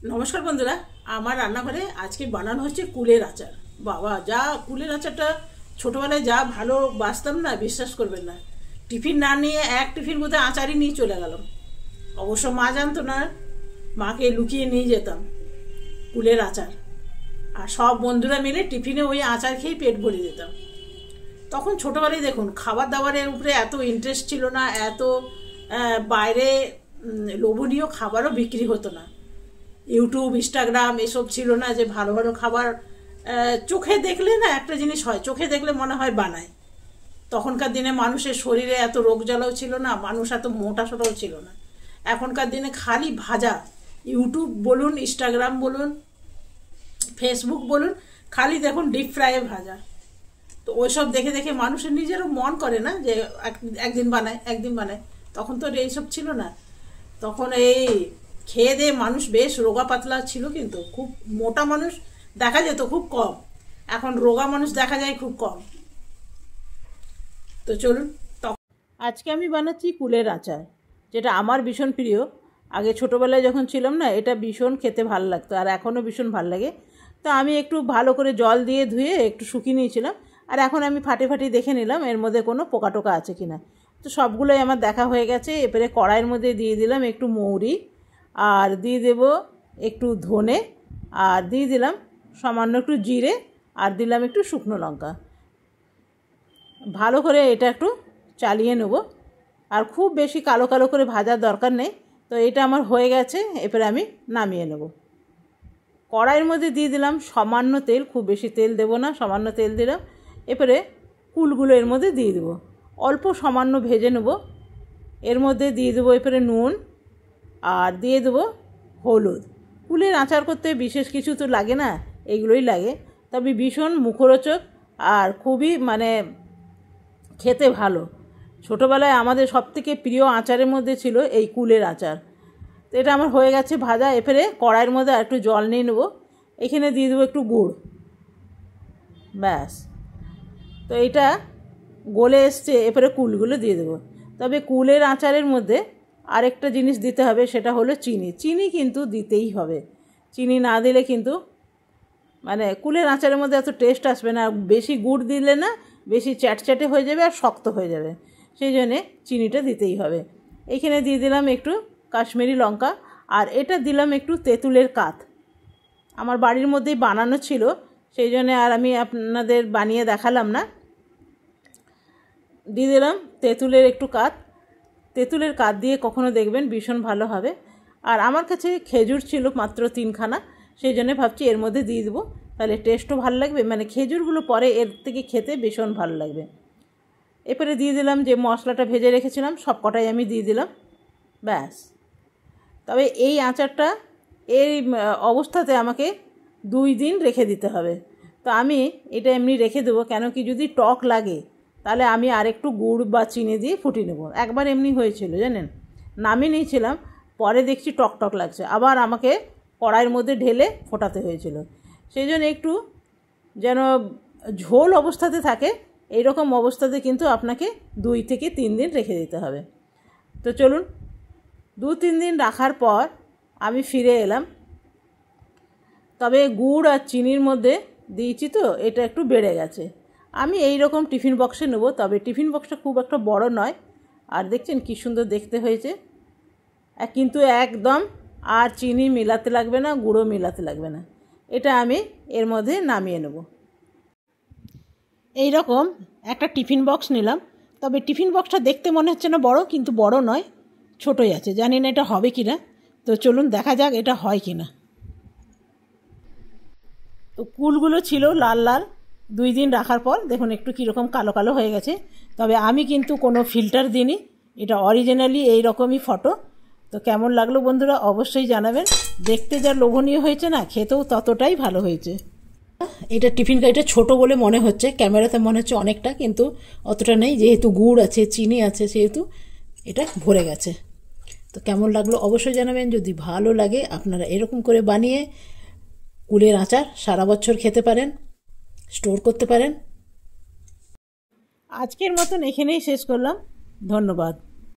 নমস্কার বন্ধুরা, আমার রান্নাঘরে আজকে বানানো হচ্ছে কুলের আচার। বাবা, যা কুলের আচারটা ছোটোবেলায় যা ভালো বাসতাম না, বিশ্বাস করবেন না। টিফিন না নিয়ে এক টিফিন বোধহয় আচারই নিয়ে চলে গেলাম। অবশ্য মা জানতো না, মাকে লুকিয়ে নিয়ে যেতাম কুলের আচার। আর সব বন্ধুরা মিলে টিফিনে ওই আচার খেয়েই পেট ভরে যেতাম। তখন ছোটোবেলায় দেখুন, খাবার দাবারের উপরে এত ইন্টারেস্ট ছিল না, এত বাইরে লোভনীয় খাবারও বিক্রি হতো না। ইউটিউব, ইনস্টাগ্রাম এসব ছিল না যে ভালো ভালো খাবার চোখে দেখলে না একটা জিনিস হয়, চোখে দেখলে মনে হয় বানায়। তখনকার দিনে মানুষের শরীরে এত রোগ জ্বালাও ছিল না, মানুষ এত মোটা সোটাও ছিল না। এখনকার দিনে খালি ভাজা, ইউটিউব বলুন, ইনস্টাগ্রাম বলুন, ফেসবুক বলুন, খালি দেখুন ডিপ ফ্রাইয়ে ভাজা। তো ওইসব দেখে দেখে মানুষের নিজেরও মন করে না যে একদিন বানায় একদিন বানায়। তখন তো এইসব ছিল না। তখন এই খেয়ে দিয়ে মানুষ বেশ রোগা পাতলা ছিল, কিন্তু খুব মোটা মানুষ দেখা যেত খুব কম। এখন রোগা মানুষ দেখা যায় খুব কম। তো চলুন, আজকে আমি বানাচ্ছি কুলের আচার, যেটা আমার ভীষণ প্রিয়। আগে ছোটোবেলায় যখন ছিলাম না, এটা ভীষণ খেতে ভালো লাগতো, আর এখনও ভীষণ ভালো লাগে। তো আমি একটু ভালো করে জল দিয়ে ধুয়ে একটু শুকিয়ে নিয়েছিলাম, আর এখন আমি ফাটি ফাটি দেখে নিলাম এর মধ্যে কোনো পোকা টোকা আছে কি না। তো সবগুলোই আমার দেখা হয়ে গেছে। এবারে কড়াইয়ের মধ্যে দিয়ে দিলাম একটু মৌরি, আর দিয়ে দেব একটু ধনে, আর দিয়ে দিলাম সামান্য একটু জিরে, আর দিলাম একটু শুকনো লঙ্কা। ভালো করে এটা একটু চালিয়ে নেব, আর খুব বেশি কালো কালো করে ভাজার দরকার নেই। তো এটা আমার হয়ে গেছে, এবারে আমি নামিয়ে নেব। কড়াইয়ের মধ্যে দিয়ে দিলাম সামান্য তেল, খুব বেশি তেল দেব না, সামান্য তেল দিলাম। এবারে কুলগুলো এর মধ্যে দিয়ে দেবো, অল্প সামান্য ভেজে নেব। এর মধ্যে দিয়ে দেবো এবারে নুন, আর দিয়ে দেবো হলুদ। কুলের আচার করতে বিশেষ কিছু তো লাগে না, এইগুলোই লাগে, তবে ভীষণ মুখরোচক আর খুবই খেতে ভালো। ছোটোবেলায় আমাদের সবথেকে প্রিয় আচারের মধ্যে ছিল এই কুলের আচার। তো এটা আমার হয়ে গেছে ভাজা। এবারে কড়াইয়ের মধ্যে আর একটু জল নিয়ে নেবো, এখানে দিয়ে দেবো একটু গুড়, ব্যাস। তো এটা গলে এসছে, এবারে কুলগুলো দিয়ে দেবো। তবে কুলের আচারের মধ্যে আরেকটা জিনিস দিতে হবে, সেটা হলো চিনি। চিনি কিন্তু দিতেই হবে, চিনি না দিলে কিন্তু কুলের আচারের মধ্যে এত টেস্ট আসবে না। বেশি গুড় দিলে না, বেশি চ্যাটচ্যাটে হয়ে যাবে আর শক্ত হয়ে যাবে, সেই জন্যে চিনিটা দিতেই হবে। এইখানে দিয়ে দিলাম একটু কাশ্মীরি লঙ্কা, আর এটা দিলাম একটু তেঁতুলের কাত। আমার বাড়ির মধ্যেই বানানো ছিল, সেই জন্যে আর আমি আপনাদের বানিয়ে দেখালাম না। দিয়ে দিলাম তেঁতুলের একটু কাত। তেঁতুলের কাত দিয়ে কখনো দেখবেন ভীষণ ভালো হবে। আর আমার কাছে খেজুর ছিল মাত্র 3খানা, সেই জন্য ভাবছি এর মধ্যে দিয়ে দেবো, তাহলে টেস্টও ভালো লাগবে। খেজুরগুলো পরে এর থেকে খেতে ভীষণ ভালো লাগবে। এরপরে দিয়ে দিলাম যে মশলাটা ভেজে রেখেছিলাম, সব কটাই আমি দিয়ে দিলাম, ব্যাস। তবে এই আচারটা এই অবস্থাতে আমাকে 2 দিন রেখে দিতে হবে। তো আমি এটা এমনি রেখে দেবো, কেন কি যদি টক লাগে তাহলে আমি আরেকটু গুড় বা চিনি দিয়ে ফুটিয়ে নেব। একবার এমনি হয়েছিল জানেন, নামিয়ে নিয়েছিলাম, পরে দেখছি টক টক লাগছে, আবার আমাকে কড়াইয়ের মধ্যে ঢেলে ফোটাতে হয়েছিল। সেই জন্য একটু যেন ঝোল অবস্থাতে থাকে, এইরকম অবস্থাতে কিন্তু আপনাকে 2 থেকে 3 দিন রেখে দিতে হবে। তো চলুন, 2-3 দিন রাখার পর আমি ফিরে এলাম। তবে গুড় আর চিনির মধ্যে দিয়েছি তো এটা একটু বেড়ে গেছে। আমি এই রকম টিফিন বক্সে নেব, তবে টিফিন বক্সটা খুব একটা বড় নয়। আর দেখছেন কী সুন্দর দেখতে হয়েছে, কিন্তু একদম আর চিনি মেলাতে লাগবে না, গুঁড়ো মেলাতে লাগবে না। এটা আমি এর মধ্যে নামিয়ে নেব। এই রকম একটা টিফিন বক্স নিলাম, তবে টিফিন বক্সটা দেখতে মনে হচ্ছে না বড়, কিন্তু বড় নয়, ছোটোই আছে। জানি না এটা হবে কি না, তো চলুন দেখা যাক এটা হয় কি না। তো কুলগুলো ছিল লাল লাল, 2 দিন রাখার পর দেখুন একটু কীরকম কালো কালো হয়ে গেছে। তবে আমি কিন্তু কোনো ফিল্টার দিইনি, এটা অরিজিনালি এই রকমই ফটো। তো কেমন লাগলো বন্ধুরা অবশ্যই জানাবেন। দেখতে যা লোভনীয় হয়েছে না, খেতেও ততটাই ভালো হয়েছে। এটা টিফিন গাড়িটা ছোটো বলে মনে হচ্ছে, ক্যামেরাতে মনে হচ্ছে অনেকটা, কিন্তু অতটা নেই, যেহেতু গুড় আছে চিনি আছে সেহেতু এটা ভরে গেছে। তো কেমন লাগলো অবশ্যই জানাবেন। যদি ভালো লাগে আপনারা এরকম করে বানিয়ে কুলের আচার সারা বছর খেতে পারেন, স্টোর করতে পারেন। আজকের মতন এখানেই শেষ করলাম, ধন্যবাদ।